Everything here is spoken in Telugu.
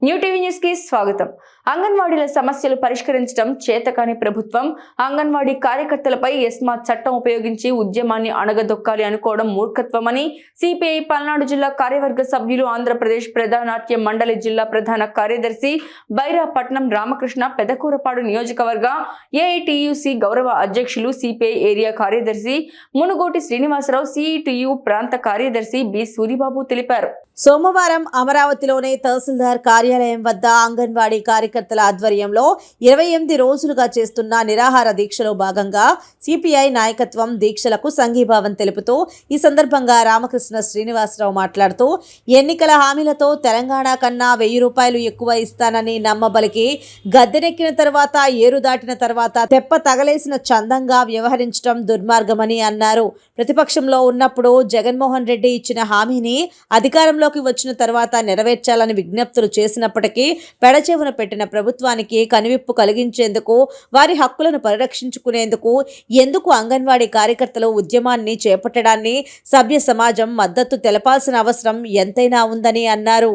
న్యూ టీవీ న్యూస్ కి స్వాగతం. అంగన్వాడీల సమస్యలు పరిష్కరించడం చేతకాని ప్రభుత్వం అంగన్వాడీ కార్యకర్తలపై ఎస్మా చట్టం ఉపయోగించి ఉద్యమాన్ని అణగదొక్కాలి అనుకోవడం మూర్ఖత్వమని సిపిఐ పల్నాడు జిల్లా కార్యవర్గ సభ్యులు ఆంధ్రప్రదేశ్ ప్రధానాట్య మండలి జిల్లా ప్రధాన కార్యదర్శి బైరాపట్నం రామకృష్ణ పెదకూరపాడు నియోజకవర్గ ఏఐటియుసి గౌరవ అధ్యక్షులు సిపిఐ ఏరియా కార్యదర్శి మునుగోటి శ్రీనివాసరావు, సిఐటియు ప్రాంత కార్యదర్శి బి సూరిబాబు తెలిపారు. సోమవారం అమరావతిలోని తహసీల్దార్ కార్యాలయం వద్ద అంగన్వాడీ కార్యకర్తల ఆధ్వర్యంలో 28 రోజులుగా చేస్తున్న నిరాహార దీక్షలో భాగంగా సిపిఐ నాయకత్వం దీక్షలకు సంఘీభావం తెలుపుతూ ఈ సందర్భంగా రామకృష్ణ శ్రీనివాసరావు మాట్లాడుతూ ఎన్నికల హామీలతో తెలంగాణ కన్నా 1000 రూపాయలు ఎక్కువ ఇస్తానని నమ్మబలికి గద్దెనెక్కిన తర్వాత ఏరు దాటిన తర్వాత తెప్ప తగలేసిన చందంగా వ్యవహరించడం దుర్మార్గమని అన్నారు. ప్రతిపక్షంలో ఉన్నప్పుడు జగన్మోహన్ రెడ్డి ఇచ్చిన హామీని అధికారంలో వచ్చిన తర్వాత నెరవేర్చాలని విజ్ఞప్తులు చేసినప్పటికీ పెడచెవున పెట్టిన ప్రభుత్వానికి కనువిప్పు కలిగించేందుకు, వారి హక్కులను పరిరక్షించుకునేందుకు ఎందుకు అంగన్వాడీ కార్యకర్తలు ఉద్యమాన్ని చేపట్టడాన్ని సభ్య సమాజం మద్దతు తెలపాల్సిన అవసరం ఎంతైనా ఉందని అన్నారు.